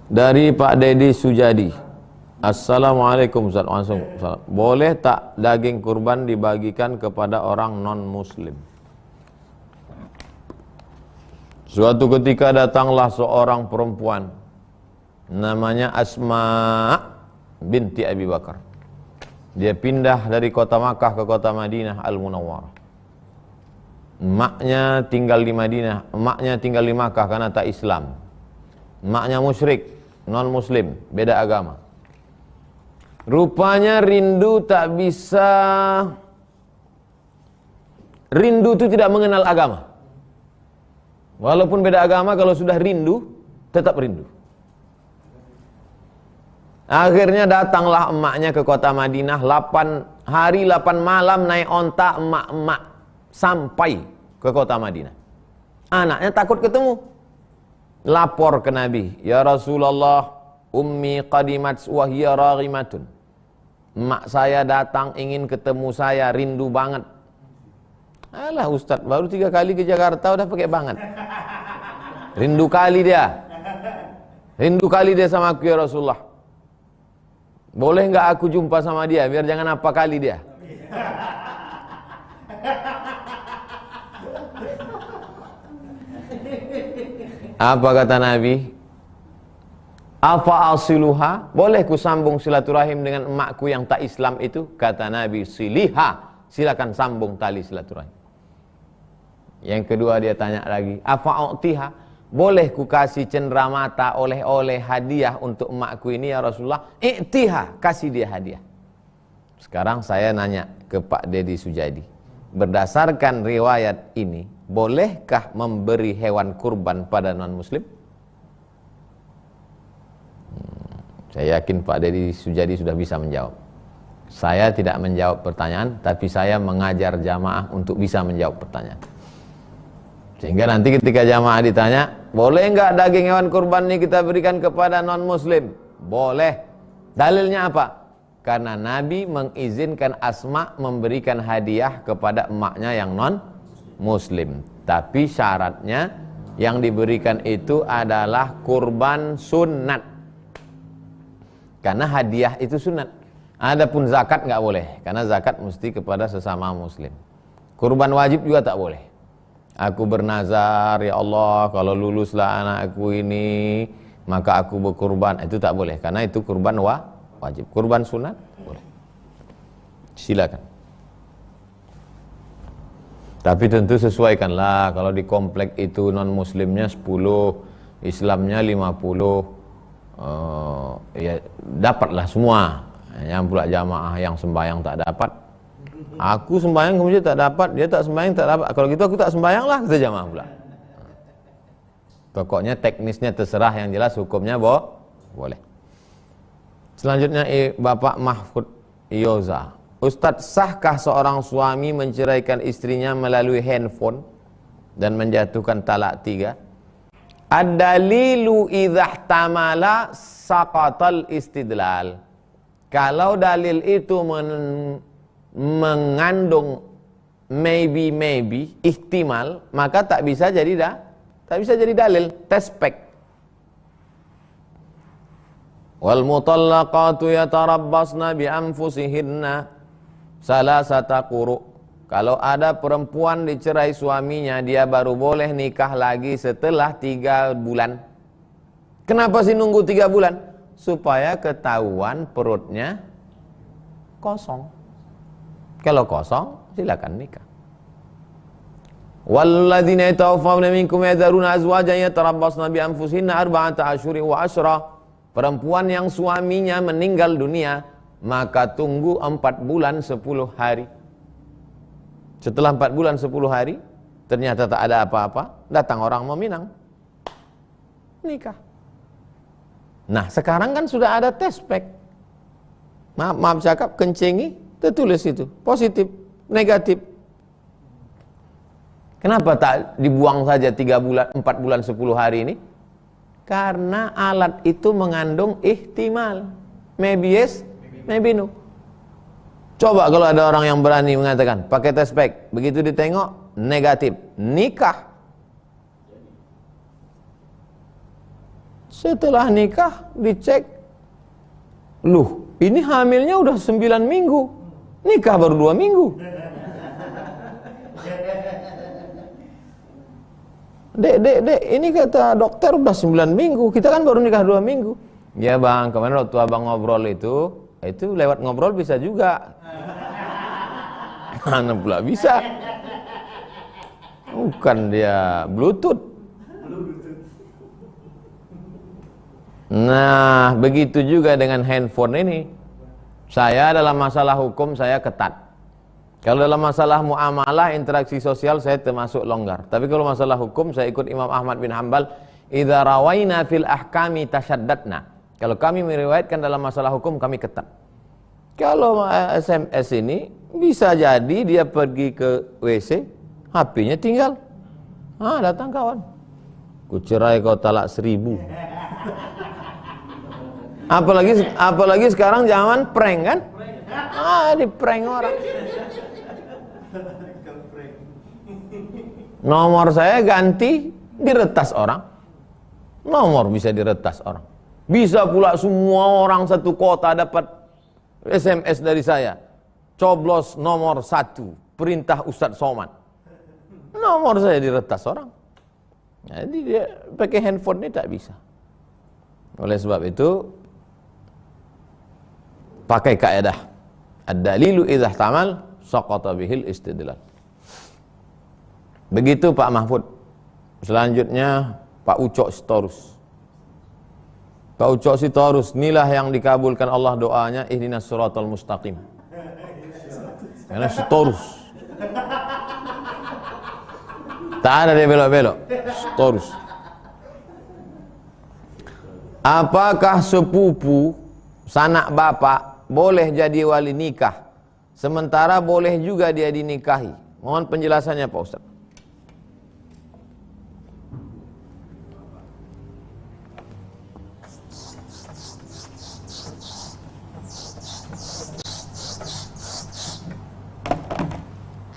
Dari Pak Dedi Sujadi. Assalamualaikum Ustaz. Langsung. Boleh tak daging kurban dibagikan kepada orang non-muslim? Suatu ketika datanglah seorang perempuan namanya Asma binti Abi Bakar. Dia pindah dari kota Makkah ke kota Madinah Al-Munawwarah. Emaknya tinggal di Madinah, emaknya tinggal di Makkah karena tak Islam. Emaknya musyrik, non-muslim, beda agama. Rupanya rindu tak bisa, rindu itu tidak mengenal agama. Walaupun beda agama, kalau sudah rindu, tetap rindu. Akhirnya datanglah emaknya ke kota Madinah, 8 hari 8 malam naik onta emak-emak sampai ke kota Madinah. Anaknya takut ketemu. Lapor ke Nabi, ya Rasulullah, ummi qadimat wa hiya raghimatun. Emak saya datang ingin ketemu saya, rindu banget. Alah Ustaz, baru 3 kali ke Jakarta udah pakai banget. Rindu kali dia. Rindu kali dia sama aku ya Rasulullah. Boleh enggak aku jumpa sama dia biar jangan apa kali dia. Apa kata Nabi? Afa asiluha? Boleh ku sambung silaturahim dengan emakku yang tak Islam itu? Kata Nabi, siliha, silakan sambung tali silaturahim. Yang kedua dia tanya lagi, afa u'tiha? Boleh ku kasih cenderamata oleh-oleh hadiah untuk emakku ini ya Rasulullah? I'tiha, kasih dia hadiah. Sekarang saya nanya ke Pak Dedi Sujadi, berdasarkan riwayat ini, bolehkah memberi hewan kurban pada non-muslim? Saya yakin Pak Dedi Sujadi sudah bisa menjawab. Saya tidak menjawab pertanyaan, tapi saya mengajar jamaah untuk bisa menjawab pertanyaan. Sehingga nanti ketika jamaah ditanya, boleh enggak daging hewan kurban ini kita berikan kepada non-muslim? Boleh. Dalilnya apa? Karena Nabi mengizinkan Asma memberikan hadiah kepada emaknya yang non-muslim. Tapi syaratnya yang diberikan itu adalah kurban sunat. Karena hadiah itu sunat. Adapun zakat nggak boleh, karena zakat mesti kepada sesama muslim. Kurban wajib juga tak boleh. Aku bernazar, ya Allah, kalau luluslah anakku ini, maka aku berkurban. Itu tak boleh, karena itu kurban wajib. Kurban sunat boleh. Silakan. Tapi tentu sesuaikanlah. Kalau di komplek itu non muslimnya 10, Islamnya 50, ya dapatlah semua. Yang pula jamaah yang sembahyang tak dapat, aku sembahyang kemudian tak dapat, dia tak sembahyang tak dapat. Kalau gitu aku tak sembahyang lah, kata jamaah pula. Pokoknya teknisnya terserah, yang jelas hukumnya boleh. Selanjutnya Bapak Mahfud Yoza, Ustadz, sahkah seorang suami menceraikan istrinya melalui handphone dan menjatuhkan talak 3? Ad-dalilu idza ihtamala saqatal istidlal. Kalau dalil itu mengandung maybe, ihtimal, maka tak bisa jadi dalil, tespek. Wal mutallaqatu yatarabbasna bi anfusihinna salasata quru. Kalau ada perempuan dicerai suaminya, dia baru boleh nikah lagi setelah 3 bulan. Kenapa sih nunggu 3 bulan? Supaya ketahuan perutnya kosong. Kalau kosong, silakan nikah. Walladzina yatawaffawna minkum yadharuna azwajan yatarabbasna bi anfusihinna arba'ata asyhurin wa asyra. Perempuan yang suaminya meninggal dunia, maka tunggu 4 bulan 10 hari. Setelah 4 bulan 10 hari, ternyata tak ada apa-apa, datang orang meminang, nikah. Nah sekarang kan sudah ada tespek. Maaf cakap, kencengi, tertulis itu, positif, negatif. Kenapa tak dibuang saja 4 bulan 10 hari ini? Karena alat itu mengandung ihtimal, maybe yes, maybe no. Coba kalau ada orang yang berani mengatakan pakai tes pack, begitu ditengok negatif, nikah. Setelah nikah dicek, loh ini hamilnya udah 9 minggu, nikah baru 2 minggu. Dek, ini kata dokter udah 9 minggu, kita kan baru nikah 2 minggu. Ya bang, kemarin waktu abang ngobrol itu lewat ngobrol bisa juga. Mana pula bisa? Bukan dia Bluetooth. Nah, begitu juga dengan handphone ini. Saya dalam masalah hukum saya ketat. Kalau dalam masalah muamalah, interaksi sosial saya termasuk longgar. Tapi kalau masalah hukum saya ikut Imam Ahmad bin Hanbal, idza rawaina fil ahkami tashaddadna. Kalau kami meriwayatkan dalam masalah hukum kami ketat. Kalau SMS ini bisa jadi dia pergi ke WC, HP-nya tinggal. Datang kawan. Kucerai kau talak 1000. Apalagi sekarang zaman prank kan? Di prank orang. Nomor saya ganti, diretas orang. Nomor bisa diretas orang. Bisa pula semua orang satu kota dapat SMS dari saya. Coblos nomor 1, perintah Ustadz Somad. Nomor saya diretas orang. Jadi dia pakai handphone ini tak bisa. Oleh sebab itu pakai kaidah ad-dalilu idza ihtamal saqata bihil istidlal. Begitu Pak Mahfud. Selanjutnya Pak Ucok Sitorus. Pak Ucok Sitorus, inilah yang dikabulkan Allah doanya, ihdinas siratal mustaqim. Karena Sitorus. Tak ada dia belok-belok. Sitorus. Apakah sepupu sanak bapak boleh jadi wali nikah, sementara boleh juga dia dinikahi? Mohon penjelasannya Pak Ustaz.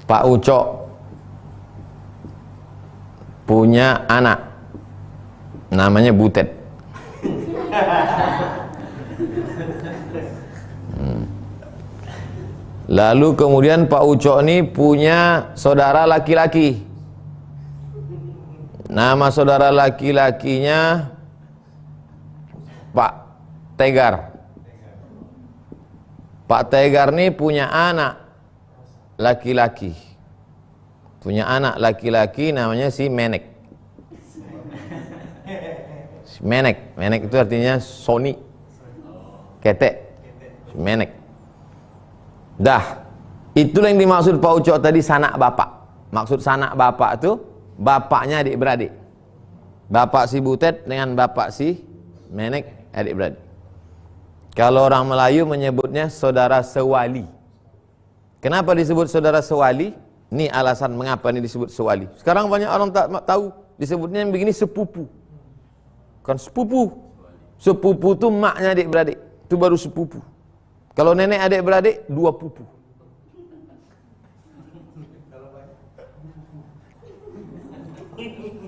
Pak Ucok punya anak namanya Butet. Lalu kemudian Pak Ucok ini punya saudara laki-laki. Nama saudara laki-lakinya Pak Tegar. Pak Tegar ini punya anak laki-laki. Punya anak laki-laki namanya si Menek. Si Menek. Menek itu artinya Sony. Ketek. Si Menek. Dah. Itulah yang dimaksud Pak Ucok tadi sanak bapak. Maksud sanak bapak itu bapaknya adik-beradik. Bapak si Butet dengan bapak si Menek adik-beradik. Kalau orang Melayu menyebutnya saudara sewali. Kenapa disebut saudara sewali? Ini alasan mengapa ini disebut sewali. Sekarang banyak orang tak tahu, disebutnya yang begini sepupu. Kan sepupu. Sepupu itu maknya adik-beradik. Itu baru sepupu. Kalau nenek adik-beradik, 2 pupu.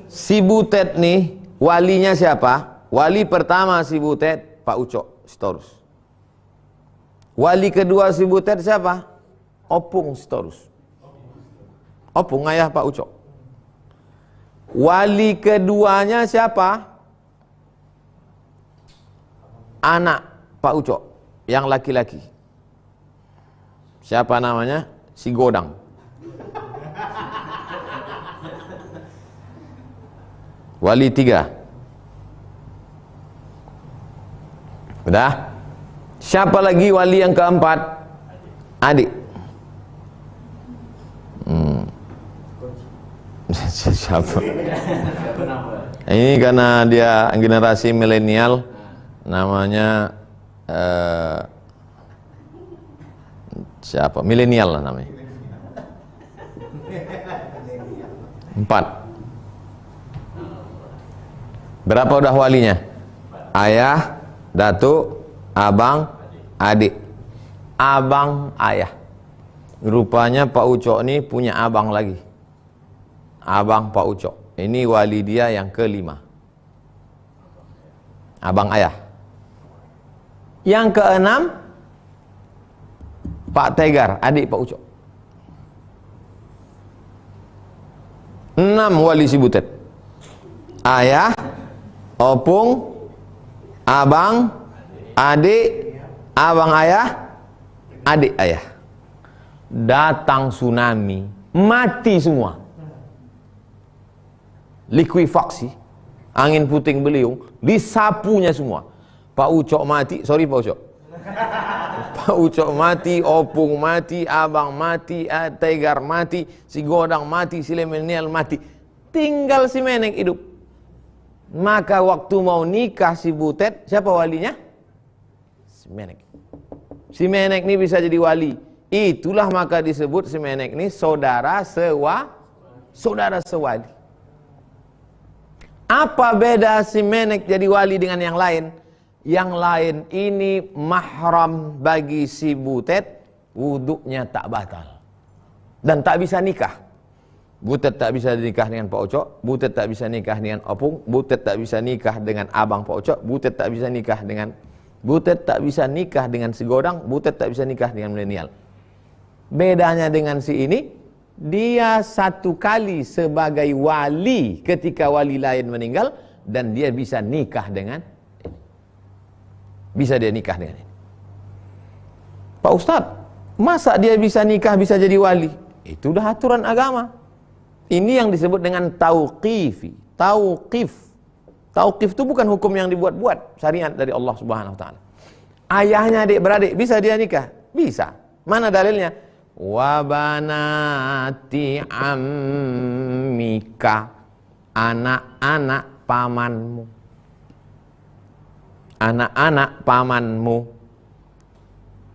Si Butet nih, walinya siapa? Wali pertama si Butet, Pak Ucok Sitorus. Wali kedua si Butet siapa? Opung Sitorus. Opung ayah Pak Ucok. Wali keduanya siapa? Anak Pak Ucok yang laki-laki. Siapa namanya? Si Godang. Wali 3. Udah? Siapa lagi wali yang keempat? Adik. Siapa? Ini karena dia generasi milenial, namanya siapa? Milenial lah namanya. 4. Berapa udah walinya? Ayah, datuk, abang, adik. Abang, ayah. Rupanya Pak Ucok ini punya abang lagi. Abang Pak Ucok. Ini wali dia yang kelima. Abang ayah. Yang keenam, Pak Tegar, adik Pak Ucok. 6 wali si Butet. Ayah, opung, abang, adik, abang ayah, adik ayah. Datang tsunami, mati semua. Likuifaksi, angin puting beliung, disapunya semua. Pak Ucok mati, sorry Pak Ucok. Pak Ucok mati, opung mati, abang mati, Tegar mati, si Godang mati, si Lemenial mati. Tinggal si Menek hidup. Maka waktu mau nikah si Butet, siapa walinya? Si Menek. Si Menek ini bisa jadi wali. Itulah maka disebut si Menek ini saudara sewali. Apa beda si Menek jadi wali dengan yang lain? Yang lain ini mahram bagi si Butet, wuduknya tak batal dan tak bisa nikah. Butet tak bisa nikah dengan Pak Ucok, Butet tak bisa nikah dengan opung, Butet tak bisa nikah dengan abang Pak Ucok, Butet tak bisa nikah dengan si Godang, Butet tak bisa nikah dengan milenial. Bedanya dengan si ini, dia satu kali sebagai wali ketika wali lain meninggal, dan dia bisa nikah dengan ini. Pak Ustadz, masa dia bisa nikah, bisa jadi wali? Itu udah aturan agama. Ini yang disebut dengan tauqif. Tauqif itu bukan hukum yang dibuat-buat, syariat dari Allah Subhanahu wa taala. Ayahnya adik-beradik bisa dia nikah? Bisa. Mana dalilnya? Wa banati ammika, anak-anak pamanmu. Anak-anak pamanmu.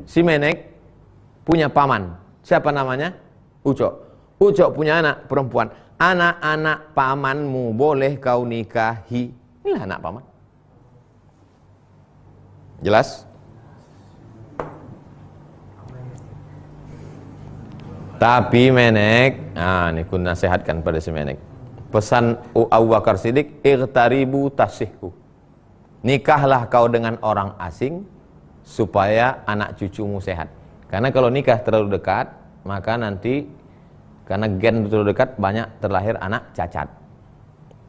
Si Menek punya paman. Siapa namanya? Ucok. Ucok punya anak perempuan. Anak-anak pamanmu boleh kau nikahi. Inilah anak paman. Jelas? Tapi Menek, ini ku nasihatkan pada si Menek. Pesan Abu Bakar Siddiq, igtaribu tasihhu. Nikahlah kau dengan orang asing supaya anak cucumu sehat. Karena kalau nikah terlalu dekat, maka nanti karena gen terlalu dekat banyak terlahir anak cacat.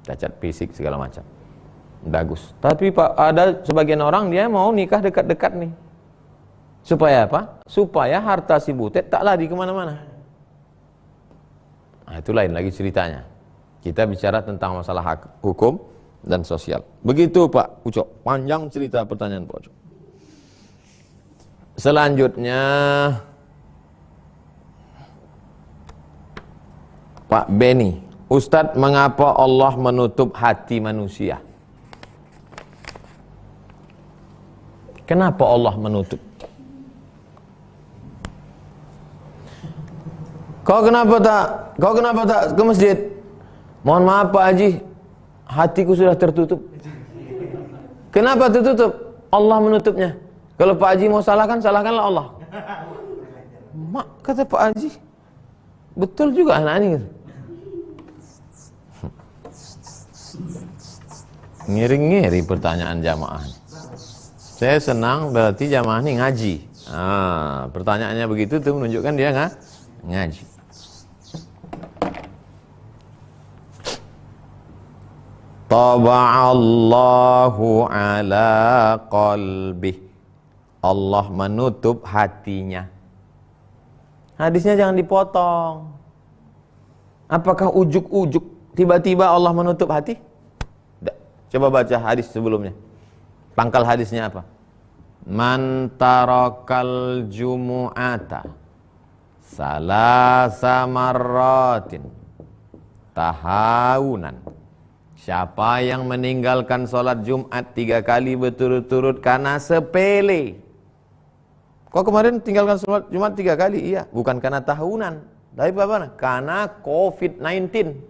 Cacat fisik segala macam. Bagus. Tapi Pak, ada sebagian orang dia mau nikah dekat-dekat nih. Supaya apa? Supaya harta si Butet tak lari kemana-mana. Nah, itu lain lagi ceritanya. Kita bicara tentang masalah hukum dan sosial. Begitu Pak Ucok, panjang cerita pertanyaan Pak Ucok. Selanjutnya Pak Beni, Ustadz, mengapa Allah menutup hati manusia? Kenapa Allah menutup? Kau kenapa tak ke masjid? Mohon maaf Pak Haji, hatiku sudah tertutup. Kenapa tertutup? Allah menutupnya. Kalau Pak Haji mau salahkan, salahkanlah Allah. Mak, kata Pak Haji, betul juga anak ini. Ngiri-ngiri pertanyaan jamaah. Saya senang berarti jamaah ini ngaji. Pertanyaannya begitu tuh menunjukkan dia ngaji. Taba'allahu ala qalbih. Allah menutup hatinya. Hadisnya jangan dipotong. Apakah ujuk-ujuk tiba-tiba Allah menutup hati? Tidak. Coba baca hadis sebelumnya. Pangkal hadisnya apa? Man tarakal jumu'ata salasa marratin tahawunan. Siapa yang meninggalkan sholat Jumat 3 kali berturut-turut karena sepele. Kok kemarin tinggalkan sholat Jumat 3 kali? Iya, bukan karena tahunan. Tapi apa? Karena COVID-19.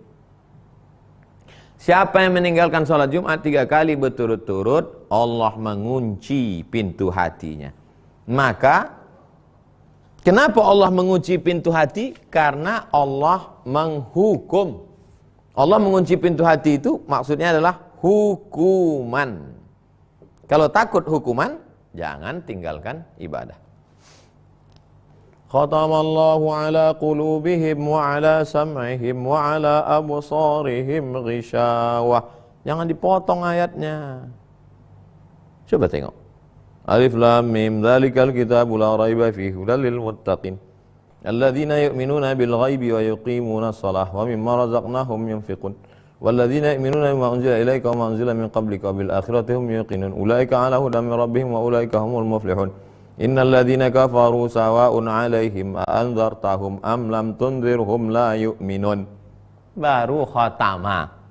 Siapa yang meninggalkan sholat Jumat 3 kali berturut-turut, Allah mengunci pintu hatinya. Maka Kenapa Allah mengunci pintu hati? Karena Allah menghukum. Allah mengunci pintu hati itu maksudnya adalah hukuman. Kalau takut hukuman, jangan tinggalkan ibadah. Khatamallahu ala qulubihim wa ala sam'ihim wa ala absarihim ghishawah. Jangan dipotong ayatnya. Coba tengok. Alif lam mim dzalikal kitabu la raiba fihi hudal lil muttaqin alladzina yu'minuna bil ghaibi wa yuqimuna shalah wa mimma razaqnahum yunfiqun walladzina yu'minuna bima unzila ilaika wa ma unzila min qablika bil akhirati hum yuqinun ulaika ala hudan min rabbihim wa ulaika humul muflihun innal ladzina kafaru sawa'un 'alaihim a anzartahum am lam tunzirhum la yu'minun. Baru khatamah.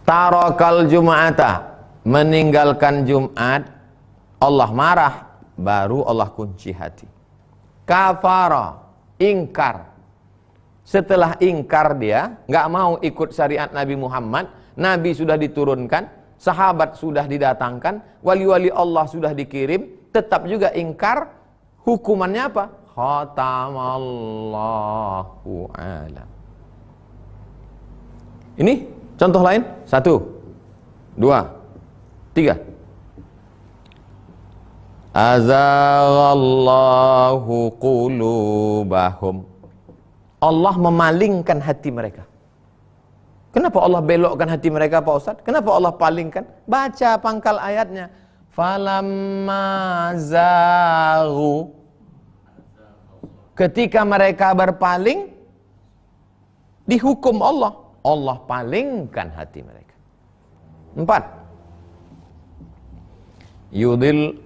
Tarakal Jum'ata, meninggalkan Jumat, Allah marah, baru Allah kunci hati. Kafara, ingkar. Setelah ingkar dia, nggak mau ikut syariat Nabi Muhammad, Nabi sudah diturunkan, sahabat sudah didatangkan, wali-wali Allah sudah dikirim, tetap juga ingkar, hukumannya apa? Khatamallahu alam. Ini contoh lain, 1, 2, 3. Azaghallahu qulubahum. Allah memalingkan hati mereka. Kenapa Allah belokkan hati mereka, Pak Ustaz? Kenapa Allah palingkan? Baca pangkal ayatnya. Falamma zaghu. Ketika mereka berpaling, dihukum Allah. Allah palingkan hati mereka. 4. Yudil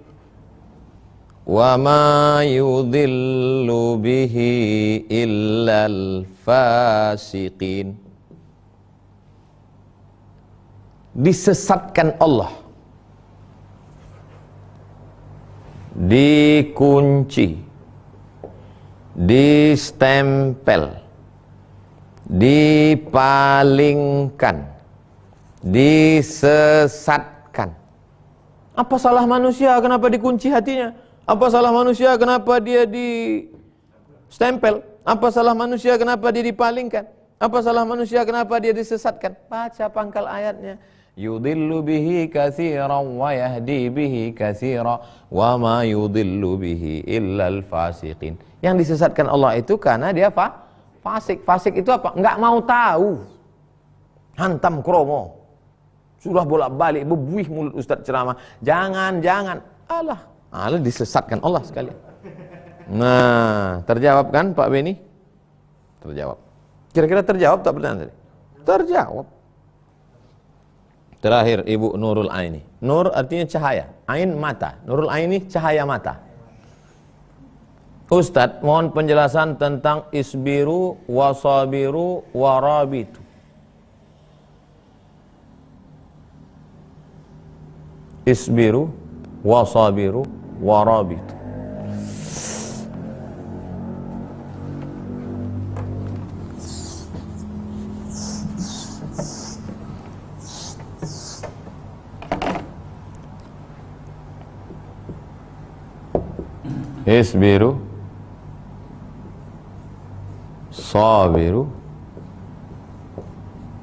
wa ma yudillu bihi illal fasiqin. Disesatkan Allah, dikunci, distempel, dipalingkan, disesatkan. Apa salah manusia kenapa dikunci hatinya? Apa salah manusia kenapa dia distempel? Apa salah manusia kenapa dia dipalingkan? Apa salah manusia kenapa dia disesatkan? Baca pangkal ayatnya. Yudillu bihi katsiran wa yahdi bihi katsira wa ma yudillu bihi illal fasiqin. Yang disesatkan Allah itu karena dia fasik. Fasik itu apa? Enggak mau tahu. Hantam kromo. Sudah bolak-balik bebuih mulut ustaz ceramah. Jangan. Allah disesatkan Allah sekali. Nah, terjawab kan Pak Beni? Terjawab. Kira-kira terjawab tak pertanyaan tadi? Terjawab. Terakhir Ibu Nurul Aini. Nur artinya cahaya. Ain mata. Nurul Aini cahaya mata. Ustadz, mohon penjelasan tentang isbiru, wasabiru, warabitu. Isbiru, wasabiru, warabitu. Isbiru, sabiru,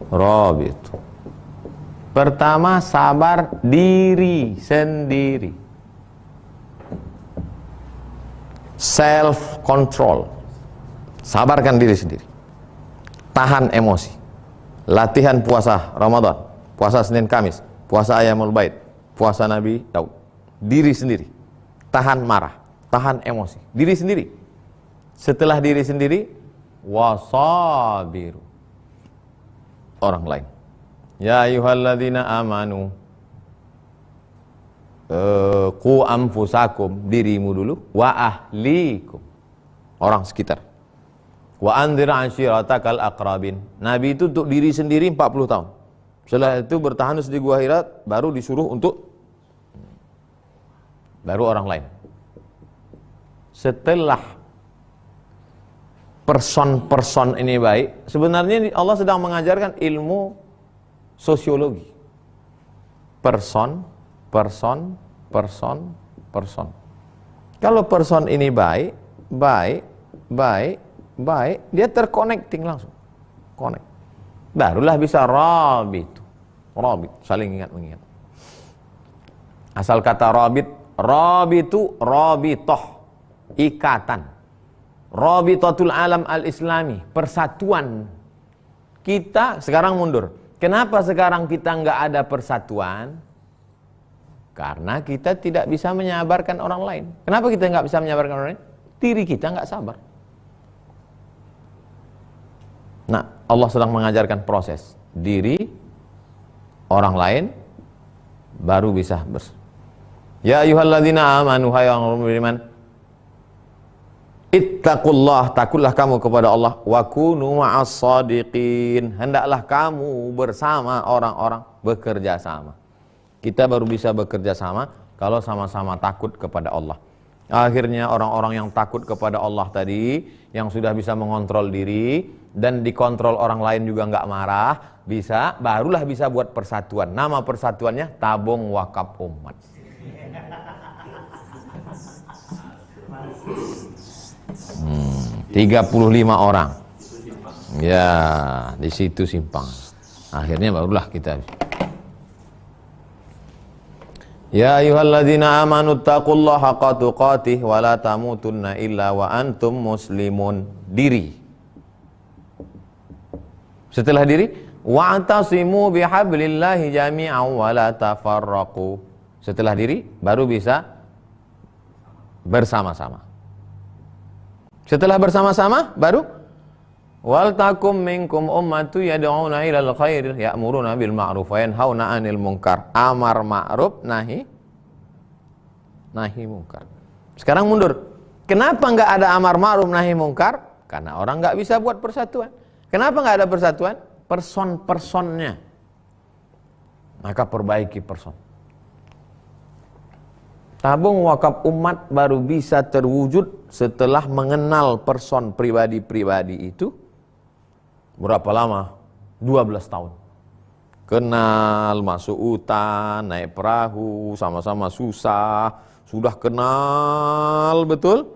rabitu. Pertama, sabar diri sendiri, self control, sabarkan diri sendiri, tahan emosi, latihan puasa Ramadan, puasa Senin Kamis, puasa Ayyamul Bait, puasa Nabi Daud. Diri sendiri, tahan marah, tahan emosi, diri sendiri. Setelah diri sendiri, wasabiru, orang lain. Ya ayyuhalladzina amanu, qu anfusakum, dirimu dulu, wa ahlikum, orang sekitar. Wa anzir ashiratakal aqrabin. Nabi itu untuk diri sendiri 40 tahun. Setelah itu bertahan di Gua Hira, baru disuruh untuk baru orang lain. Setelah person-person ini baik, sebenarnya Allah sedang mengajarkan ilmu sosiologi. Person, person. Kalau person ini baik, dia terconnecting langsung. Connect. Barulah bisa rabit, saling ingat mengingat. Asal kata rabitu, rabitoh, ikatan. Rabitatul alam al-islami, persatuan. Kita sekarang mundur. Kenapa sekarang kita nggak ada persatuan? Karena kita tidak bisa menyabarkan orang lain. Kenapa kita nggak bisa menyabarkan orang lain? Diri kita nggak sabar. Nah, Allah sedang mengajarkan proses diri, orang lain, baru bisa Ya ayyuhalladzina amanu, hai orang beriman, ittaqullah, takutlah kamu kepada Allah, wa kunu ma'as shadiqin, hendaklah kamu bersama orang-orang bekerja sama. Kita baru bisa bekerja sama kalau sama-sama takut kepada Allah. Akhirnya orang-orang yang takut kepada Allah tadi, yang sudah bisa mengontrol diri dan dikontrol orang lain juga nggak marah, barulah bisa buat persatuan. Nama persatuannya tabung wakaf umat. 35 orang. Ya, di situ simpang. Akhirnya barulah kita. Ya ayyuhalladzina amanu taqullaha haqqa tuqatih wa la tamutunna illa wa antum muslimun. Diri. Setelah diri, wa'tasimu bihablillahi jami'an wa la tafarraqu. Setelah diri baru bisa bersama-sama. Setelah bersama-sama baru wal takum minkum ummatu yad'una ilal khair ya'muruna bil ma'ruf wa yanhauna 'anil munkar. Amar ma'ruf, nahi munkar. Sekarang mundur. Kenapa enggak ada amar ma'ruf nahi munkar? Karena orang enggak bisa buat persatuan. Kenapa enggak ada persatuan? Person-personnya. Maka perbaiki person. Tabung wakaf umat baru bisa terwujud setelah mengenal person pribadi-pribadi itu. Berapa lama? 12 tahun. Kenal, masuk hutan, naik perahu, sama-sama susah. Sudah kenal betul.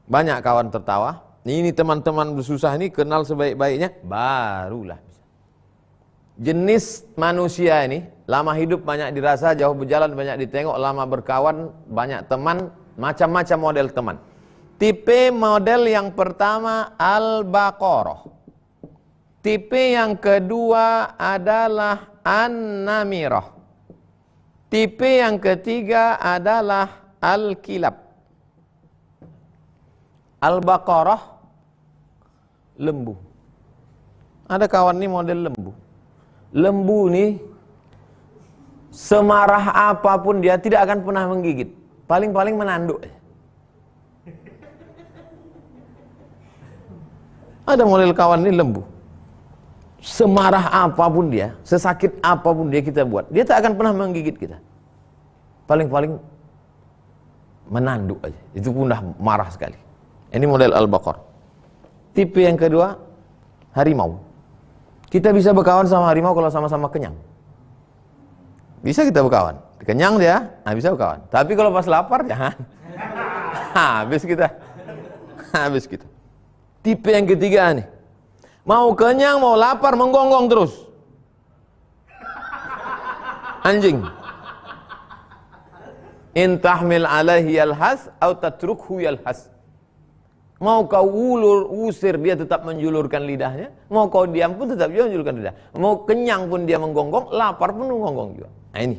Banyak kawan tertawa. Ini teman-teman bersusah ini kenal sebaik-baiknya. Barulah bisa. Jenis manusia ini, lama hidup banyak dirasa, jauh berjalan banyak ditengok, lama berkawan, banyak teman, macam-macam model teman. Tipe model yang pertama Al-Baqarah. Tipe yang kedua adalah An-Namirah. Tipe yang ketiga adalah Al-Kilab. Al-Baqarah, lembu. Ada kawan nih model lembu. Lembu nih semarah apapun dia tidak akan pernah menggigit. Paling-paling menanduk. Ada model kawan nih lembu. Semarah apapun dia, sesakit apapun dia kita buat, dia tak akan pernah menggigit kita. Paling-paling menanduk aja. Itu pun dah marah sekali. Ini model Al-Baqarah. Tipe yang kedua, harimau. Kita bisa berkawan sama harimau kalau sama-sama kenyang. Bisa kita berkawan. Kenyang dia, bisa berkawan. Tapi kalau pas lapar, jangan. Habis kita. Habis kita. Tipe yang ketiga nih. Mau kenyang, mau lapar, menggonggong terus. Anjing. In tahmil alaihi yalhas atau tatrukhu yalhas. Mau kau usir, dia tetap menjulurkan lidahnya. Mau kau diam pun tetap dia menjulurkan lidah. Mau kenyang pun dia menggonggong, lapar pun menggonggong juga. Nah ini.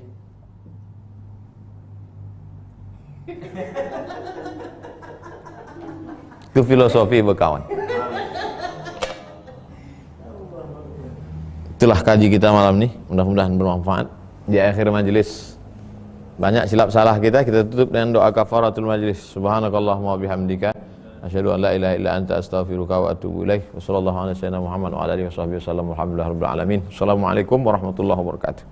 Itu filosofi berkawan. Itulah kaji kita malam ini. Mudah-mudahan bermanfaat. Di akhir majelis banyak silap salah kita tutup dengan doa kafaratul majelis. Subhanakallahumma bihamdika asyhadu an la ilaha illa anta astaghfiruka wa atubu ilaik. Wassallallahu ala sayyidina Muhammad wa ala alihi washabbihi wasallam. Alhamdulillahirabbil alamin. Assalamualaikum warahmatullahi wabarakatuh.